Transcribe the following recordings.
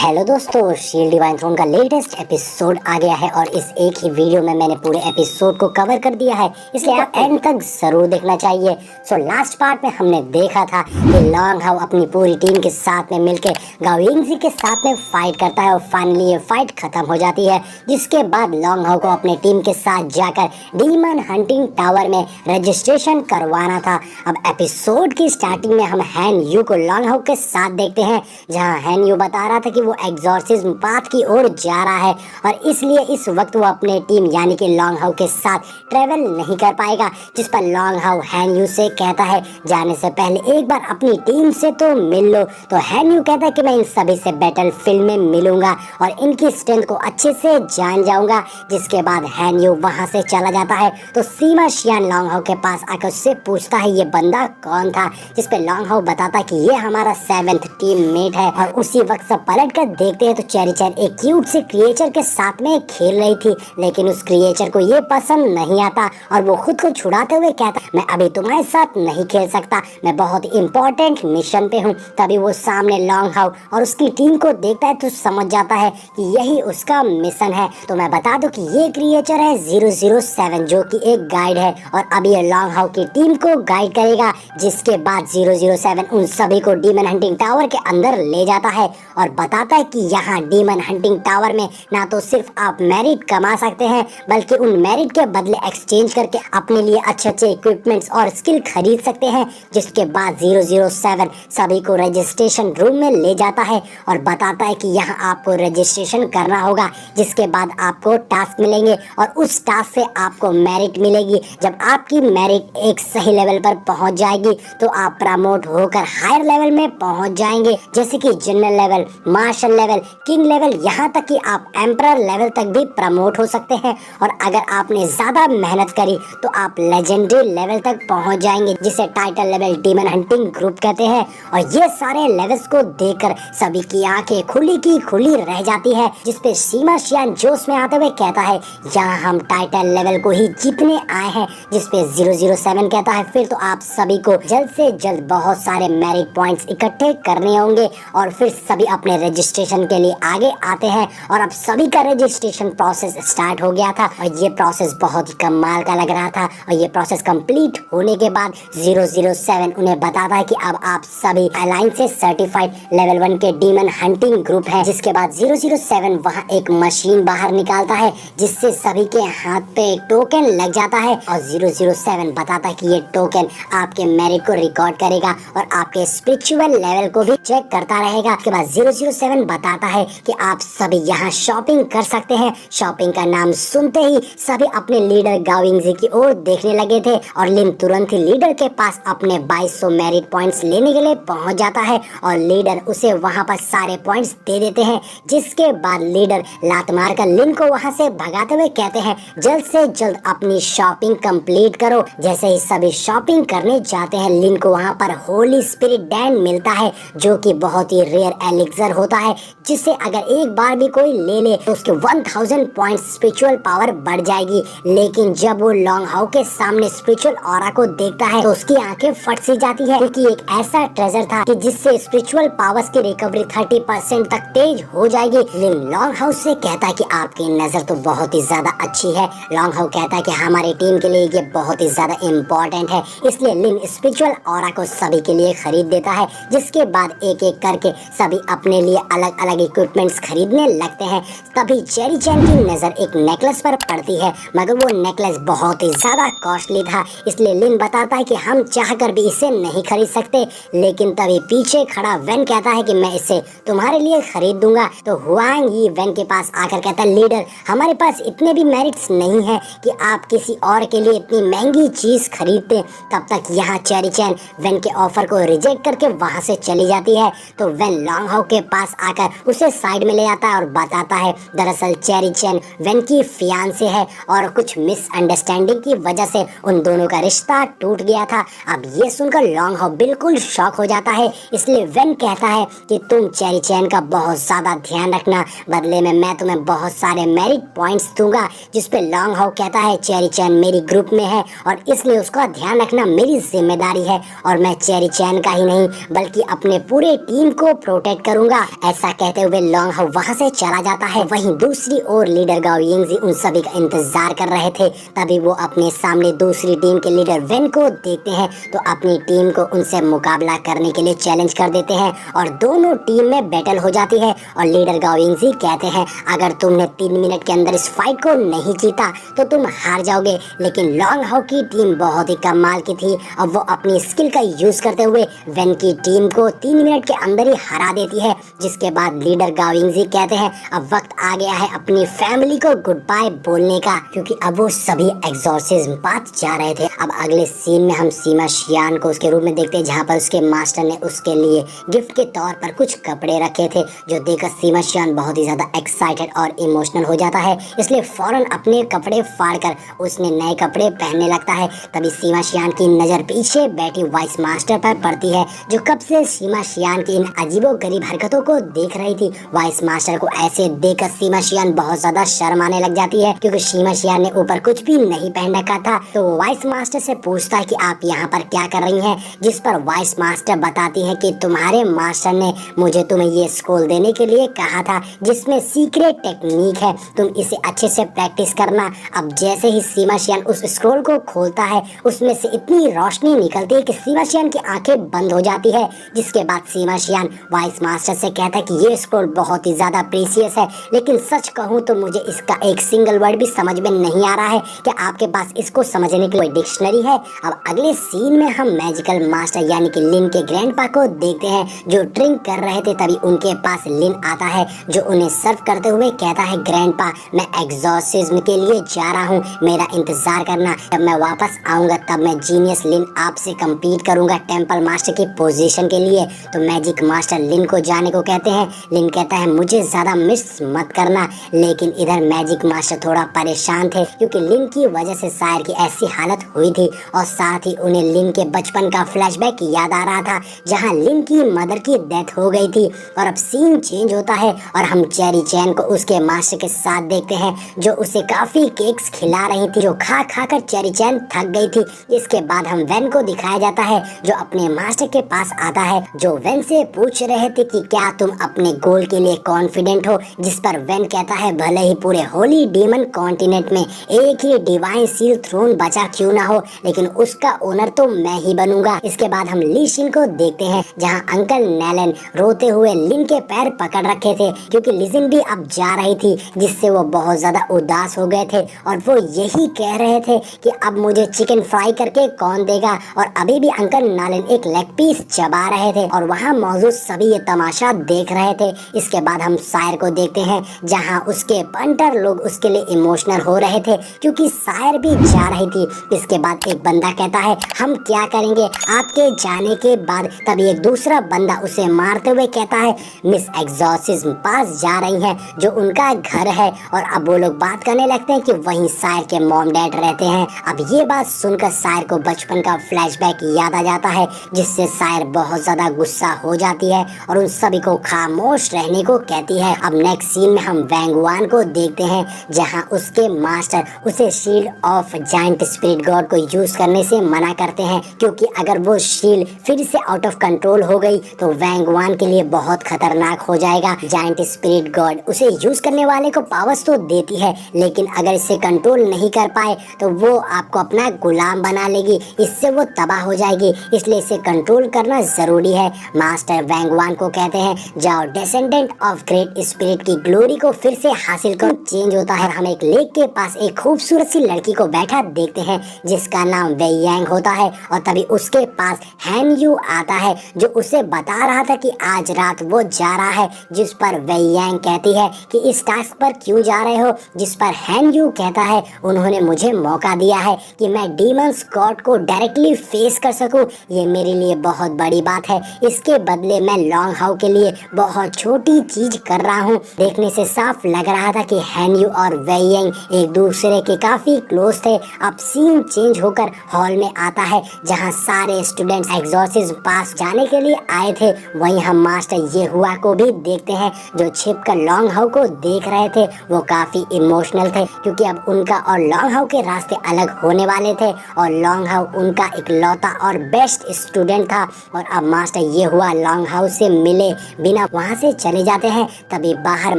Hello दोस्तों, shield divine throne का latest episode आ गया है और इस एक ही वीडियो में मैंने पूरे एपिसोड को कवर कर दिया है, इसलिए आप एंड तक जरूर देखना चाहिए। लास्ट पार्ट में हमने देखा था कि लॉन्ग हाउ अपनी पूरी टीम के साथ में मिलकर गाओ यिंगज़ी के साथ में फाइट करता है और फाइनली ये फाइट खत्म हो जाती है, जिसके बाद लॉन्ग हाउ को अपने टीम के साथ जाकर डीमन हंटिंग टावर में रजिस्ट्रेशन करवाना था। अब एपिसोड की स्टार्टिंग में हम हैन यू को लॉन्ग हाउ के साथ देखते हैं, जहाँ हैन यू बता रहा था कि वो एग्जॉर्सिज्म पाथ की ओर जा रहा है और इसलिए इस वक्त वो अपने टीम यानी कि लॉन्ग हाउ के साथ ट्रेवल नहीं कर पाएगा। जिस पर लॉन्ग हाउ हैन यू से कहता है जाने से पहले एक बार अपनी टीम से तो मिल लो। तो हैन यू कहता है कि मैं इन सभी से बैटल फील्ड में मिलूंगा और इनकी स्ट्रेंथ को अच्छे से जान जाऊंगा। जिसके बाद हैन यू वहां से चला जाता है तो सीमा शियान लॉन्ग हाउ के पास आकर उससे पूछता है ये बंदा कौन था, जिस पे लॉन्ग हाउ बताता है कि ये हमारा 7th टीम मेट है। और उसी वक्त सब पलट कर देखते हैं तो चेरी चैन एक क्यूट से क्रिएचर के साथ में खेल रही थी, लेकिन उस क्रिएचर को ये पसंद नहीं आता और वो खुद को छुड़ाते हुए कहता मैं अभी तुम्हारे साथ नहीं खेल सकता, मैं बहुत इंपॉर्टेंट मिशन पे हूँ। तभी वो सामने लॉन्ग हाउ और उसकी टीम को देखता है तो समझ जाता है कि यही उसका मिशन है। तो मैं बता दूं कि ये क्रिएचर है 007 जो कि एक गाइड है और अब ये लॉन्ग हाउ की टीम को गाइड करेगा। जिसके बाद 007 उन सभी को डीमन हंटिंग टावर के अंदर ले जाता है और बताता है कि यहाँ डीमन हंटिंग टावर में ना तो सिर्फ आप मेरिट कमा सकते हैं बल्कि उन मेरिट के बदले एक्सचेंज करके अपने लिए अच्छे इक्विपमेंट्स और स्किल खरीद सकते हैं। जिसके बाद 007 सभी को रजिस्ट्रेशन रूम में ले जाता है और बताता है कि यहाँ आपको रजिस्ट्रेशन करना होगा। जिसके बाद आपको टास्क मिलेंगे और उस टास्क से आपको मेरिट मिलेगी। जब आपकी मेरिट एक सही लेवल पर पहुंच जाएगी तो आप प्रमोट होकर हायर लेवल में पहुंच जाएंगे, जैसे कि general level, marshal level, king level, यहाँ तक कि आप एम्परर लेवल तक भी प्रमोट हो सकते हैं। और अगर आपने ज्यादा मेहनत करी तो आप लेजेंडरी लेवल तक पहुंच जाएंगे, जिसे title level demon hunting group कहते हैं। और ये सारे लेवल्स को देखकर सभी की आंखें खुली की खुली रह जाती है, जिसपे सीमा शियान जोश में आते हुए कहता है यहाँ हम टाइटल लेवल को ही जीतने आए हैं। जिसपे 007 कहता है फिर तो आप सभी को जल्द से जल्द बहुत सारे मेरिट पॉइंट्स इकट्ठे करने होंगे। और फिर सभी अपने रजिस्ट्रेशन के लिए आगे आते हैं और अब सभी का रजिस्ट्रेशन प्रोसेस स्टार्ट हो गया था और ये प्रोसेस बहुत ही कमाल का लग रहा था। और ये प्रोसेस कंप्लीट होने के बाद 007 उन्हें बताता है कि अब आप सभी अलायंस से सर्टिफाइड लेवल 1 के डीमन हंटिंग ग्रुप हैं। जिसके बाद 007 वहाँ एक मशीन बाहर निकालता है जिससे सभी के हाथ पे एक टोकन लग जाता है और 007 बताता है कि ये टोकन आपके मेरिट को रिकॉर्ड करेगा और आपके स्पिरिचुअल लेवल को भी चेक करता रहेगा। उसके बाद 007 बताता है कि आप सभी यहाँ शॉपिंग कर सकते हैं। शॉपिंग का नाम सुनते ही सभी अपने लीडर गाओ यिंगज़ी की ओर देखने लगे थे और लिन तुरंत ही लीडर के पास अपने 2200 मेरिट पॉइंट्स लेने के लिए पहुंच जाता है और लीडर उसे वहां पर सारे पॉइंट्स दे देते हैं। जिसके बाद लीडर लात मारकर लिन को वहां से भगाते हुए कहते हैं जल्द से जल्द अपनी शॉपिंग कंप्लीट करो। जैसे ही सभी शॉपिंग करने जाते हैं लिन को वहां पर होली स्पिरिट डैन मिलता है जो कि बहुत ही रेयर एलिक्सर होता है, जिससे अगर एक बार भी कोई ले ले तो उसके 1000 पॉइंट स्पिरिचुअल पावर बढ़ जाएगी। लेकिन जब वो लॉन्ग हाउ के सामने स्पिरिचुअल ऑरा को देखता है तो उसकी आंखें फट सी जाती है, क्योंकि एक ऐसा ट्रेजर था कि जिससे स्पिरिचुअल पावर्स की रिकवरी 30% तक तेज हो जाएगी। लिन लॉन्ग हाउ से कहता है कि आपकी नजर तो बहुत ही ज्यादा अच्छी है। लॉन्ग हाउ कहता है कि हमारी टीम के लिए ये बहुत ही ज्यादा इम्पोर्टेंट है, इसलिए लिन स्पिरिचुअल ऑरा को सभी के लिए खरीद देता है। जिसके बाद एक एक करके सभी अपने लिए अलग अलग इक्विपमेंट्स खरीदने लगते हैं। तभी चेरी चैन की नजर एक नेकलेस पर पड़ती है, मगर वो नेकलेस बहुत ही ज्यादा कॉस्टली था, इसलिए लिन बताता है कि हम चाहकर भी इसे नहीं खरीद सकते। लेकिन तभी पीछे खड़ा वेन कहता है कि मैं इसे तुम्हारे लिए खरीद दूंगा। तो हुआंग यी वेन के पास आकर कहता है लीडर हमारे पास इतने भी मेरिट्स नहीं है कि आप किसी और के लिए इतनी महंगी चीज खरीदते। तब तक यहाँ चेरी चैन वेन के ऑफर को रिजेक्ट करके वहां से चली जाती है। तो वेन लॉन्ग हाउ के पास आकर उसे साइड में ले जाता है और बताता है दरअसल चेरी चैन वेन की फियांसे है और कुछ मिसअंडरस्टैंडिंग की वजह से उन दोनों का रिश्ता टूट गया था। अब ये सुनकर लॉन्ग हाउ बिल्कुल शॉक हो जाता है, इसलिए वेन कहता है कि तुम चेरी चैन का बहुत ज्यादा ध्यान रखना, बदले में मैं तुम्हें बहुत सारे मेरिट पॉइंट्स दूंगा। जिसपे लॉन्ग हाउ कहता है चेरी चैन मेरी ग्रुप में है और इसलिए उसका ध्यान रखना मेरी जिम्मेदारी है और मैं चेरी चैन का ही नहीं बल्कि अपने पूरे टीम को प्रोटेक्ट करूंगा। ऐसा कहते हुए लॉन्ग हाउ वहाँ से चला जाता है। वहीं दूसरी ओर लीडर गाओ यिंगजी उन सभी का इंतजार कर रहे थे। तभी वो अपने सामने दूसरी टीम के लीडर वेन को देखते हैं तो अपनी टीम को उनसे मुकाबला करने के लिए चैलेंज कर देते हैं और दोनों टीम में बैटल हो जाती है। और लीडर गाओ यिंगजी कहते हैं अगर तुमने 3 मिनट के अंदर इस फाइट को नहीं जीता तो तुम हार जाओगे। लेकिन लॉन्ग हाउ की टीम बहुत ही कमाल की थी और वो अपनी स्किल का यूज करते हुए वेन की टीम को 3 मिनट के अंदर ही हरा देती है। जिसके बाद लीडर गाओ यिंगजी कहते हैं अब वक्त आ गया है अपनी फैमिली को गुड बाय बोलने का, क्योंकि अब वो सभी एग्जॉर्सिज्म पाथ जा रहे थे। अब अगले सीन में हम सीमा शियान को उसके रूम में देखते हैं जहाँ पर उसके मास्टर ने उसके लिए गिफ्ट के तौर पर कुछ कपड़े रखे थे, जो देखकर सीमा शियान बहुत ही ज्यादा एक्साइटेड और इमोशनल हो जाता है। इसलिए फौरन अपने कपड़े फाड़कर उसने नए कपड़े पहनने लगता है। तभी सीमा शियान की नजर पीछे बैठी वाइस मास्टर पर पड़ती है, जो कब से सीमा शियान की इन अजीबोगरीब हरकतों को देख रही थी। वाइस मास्टर को ऐसे देखकर सीमा शियान बहुत ज्यादा शर्माने लग जाती है, क्योंकि सीमा शियान ने ऊपर कुछ भी नहीं पहन रखा था। तो वो वाइस मास्टर से पूछता है कि आप यहाँ पर क्या कर रही हैं, जिस पर वाइस मास्टर बताती है कि तुम्हारे मास्टर ने मुझे तुम्हें ये स्क्रॉल देने के लिए कहा था, जिसमें सीक्रेट टेक्निक है, तुम इसे अच्छे से प्रैक्टिस करना। अब जैसे ही सीमा शियान उस स्क्रॉल को खोलता है उसमें से इतनी रोशनी निकलती है कि सीमा शियान की आंखें बंद हो जाती है। जिसके बाद सीमा शियान वाइस मास्टर से कहता है कि ये स्क्रॉल बहुत ही ज्यादा प्रीशियस है, लेकिन सच कहूँ तो मुझे इसका एक सिंगल वर्ड भी समझ में नहीं आ रहा है। क्या आपके पास इसको समझने की कोई डिक्शनरी है? अब अगले सीन में हम मैजिकल मास्टर यानी कि लिन के ग्रैंडपा को देखते हैं, जो ड्रिंक कर रहे थे। तभी उनके पास लिन आता है, जो उन्हें सर्व करते हुए कहता है ग्रैंडपा मैं एग्जॉर्सिज्म के लिए जा रहा हूँ, मेरा इंतजार करना, जब मैं वापस आऊंगा तब मैं जीनियस लिन आपसे कम्पीट करूंगा टेम्पल मास्टर की पोजीशन के लिए। तो मैजिक मास्टर लिन को जाने को कहते हैं। लिन कहता है मुझे ज्यादा मिस मत करना। लेकिन इधर मैजिक मास्टर थोड़ा परेशान थे, क्योंकि लिन की वजह से शायर की ऐसी हालत हुई थी और साथ ही उन्हें लिन के बचपन का फ्लैशबैक याद आ रहा था, जहां लिन की मदर की डेथ हो गई थी। और अब सीन चेंज होता है और हम चेरी चैन को उसके मास्टर के साथ देखते हैं, जो उसे काफी केक्स खिला रही थी, जो खा खा कर चेरी चैन थक गई थी। इसके बाद हम वेन को दिखाया जाता है, जो अपने मास्टर के पास आता है, जो वेन से पूछ रहे थे कि क्या तुम अपने गोल के लिए कॉन्फिडेंट हो। जिस पर वेन कहता है भले ही पूरे होली डीमन कॉन्टिनेंट में एक ही डिवाइन सील थ्रोन बचा क्यों ना हो, लेकिन उसका ओनर तो मैं ही बनूंगा। इसके बाद हम ली शिन को देखते हैं, जहां अंकल नेलन रोते हुए लिन के पैर पकड़ रखे थे, क्योंकि लिजिन भी अब जा रही थी, जिससे वो बहुत ज्यादा उदास हो गए थे और वो यही कह रहे थे कि अब मुझे चिकन फ्राई करके कौन देगा। और अभी भी अंकल नालन एक लेग पीस चबा रहे थे और वहाँ मौजूद सभी ये तमाशा देख रहे थे। इसके बाद हम शायर को देखते हैं, जहाँ उसके पंटर लोग उसके लिए इमोशनल हो रहे थे, क्योंकि शायर भी जा रही थी। इसके बाद एक बंदा कहता है हम क्या करेंगे आपके जाने के बाद। तभी एक दूसरा बंदा उसे मारते हुए कहता है मिस एग्जॉर्सिज्म पास जा रही हैं, जो उनका घर है। और अब वो लोग बात करने लगते हैं कि वहीं शायर के मॉम डैड रहते हैं। अब ये बात सुनकर शायर को बचपन का फ्लैशबैक याद आ जाता है, जिससे शायर बहुत ज्यादा गुस्सा हो जाती है और उन सभी को खामोश रहने को कहती है। अब नेक्स्ट सीन में हम वैंगवान को देखते हैं, जहां उसके मास्टर उसे shield of giant spirit God को यूज करने से मना करते हैं, क्योंकि अगर वो शील्ड फिर से आउट ऑफ कंट्रोल हो गई तो वैंगवान के लिए बहुत खतरनाक हो जाएगा। जायंट स्पिरिट गॉड उसे यूज करने वाले को पावर्स तो देती है, लेकिन अगर इसे कंट्रोल नहीं कर पाए तो वो आपको अपना गुलाम बना लेगी, इससे वो तबाह हो जाएगी। इसलिए इसे कंट्रोल करना जरूरी है। मास्टर वैंगवान को कहते हैं जाओ डिसेंडेंट ऑफ ग्रेट स्पिरिट की ग्लोरी को फिर से हासिल करो। चेंज होता है, हम एक लेक के पास एक खूबसूरत सी लड़की को बैठा देखते हैं, जिसका नाम वेयांग होता है। और तभी उसके पास हैन यू आता है, जो उसे बता रहा था कि आज रात वो जा रहा है। जिस पर वेयांग कहती है कि इस टास्क पर क्यों जा रहे हो। जिस पर हैन यू कहता है उन्होंने मुझे मौका दिया है कि मैं डीमंस गॉड को डायरेक्टली फेस कर सकूं, ये मेरे लिए बहुत बड़ी बात है। इसके बदले मैं लॉन्ग हाउ के लिए बहुत छोटी चीज कर रहा हूँ। देखने से साफ लग रहा था कि हैन यू और वेयांग एक दूसरे के काफी क्लोज थे। अब सीन चेंज चेंज होकर हॉल में आता है जहाँ सारे स्टूडेंट्स एग्जॉर्सिज्म पास जाने के लिए आए थे। वहीं हम मास्टर ये हुआ को भी देखते हैं जो छिप कर लॉन्ग हाउ को देख रहे थे। वो काफी इमोशनल थे क्योंकि अब उनका और लॉन्ग हाउ के रास्ते अलग होने वाले थे और लॉन्ग हाउ उनका इकलौता और बेस्ट स्टूडेंट था। और अब मास्टर ये हुआ लॉन्ग हाउ से मिले बिना वहाँ से चले जाते हैं। तभी बाहर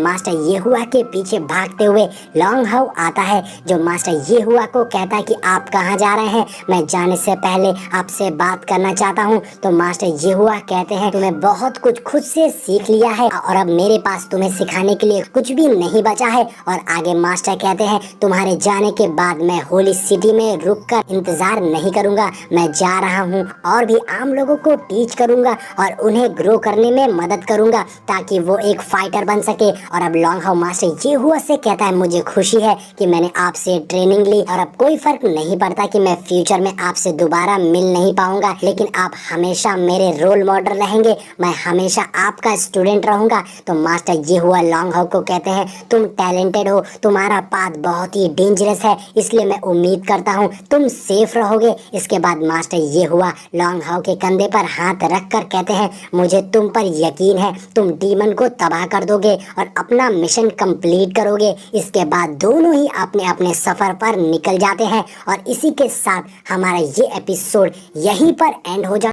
मास्टर ये हुआ के पीछे भागते हुए लॉन्ग हाउ आता है जो मास्टर ये हुआ को कहता है कि आप कहाँ जा रहे हैं, मैं जाने से पहले आपसे बात करना चाहता हूँ। तो मास्टर ये हुआ कहते हैं तुम्हें बहुत कुछ खुद से सीख लिया है और अब मेरे पास तुम्हें सिखाने के लिए कुछ भी नहीं बचा है। और आगे मास्टर कहते हैं तुम्हारे जाने के बाद मैं होली सिटी में रुक कर इंतजार नहीं करूंगा, मैं जा रहा हूँ और भी आम लोगों को टीच करूंगा और उन्हें ग्रो करने में मदद करूंगा ताकि वो एक फाइटर बन सके। और अब लॉन्ग हाउ मास्टर ये हुआ से कहता है मुझे खुशी है कि मैंने आपसे ट्रेनिंग ली और अब कोई फर्क नहीं पड़ता कि मैं फ्यूचर में आपसे दोबारा मिल नहीं पाऊंगा, लेकिन आप हमेशा मेरे रोल मॉडल रहेंगे, मैं हमेशा आपका स्टूडेंट रहूंगा। तो मास्टर ये हुआ लॉन्ग हाउ को कहते हैं तुम टैलेंटेड हो, तुम्हारा पाथ बहुत ही डेंजरस है, इसलिए मैं उम्मीद करता हूँ तुम सेफ रहोगे। इसके बाद मास्टर ये हुआ लॉन्ग हाउ के कंधे पर हाथ रख कर कहते हैं मुझे तुम पर यकीन है, तुम डीमन को तबाह कर दोगे और अपना मिशन कंप्लीट करोगे। इसके बाद दोनों ही अपने अपने सफर पर निकल जाते हैं और इसी के साथ हमारा ये एपिसोड यहीं पर एंड हो जाता है।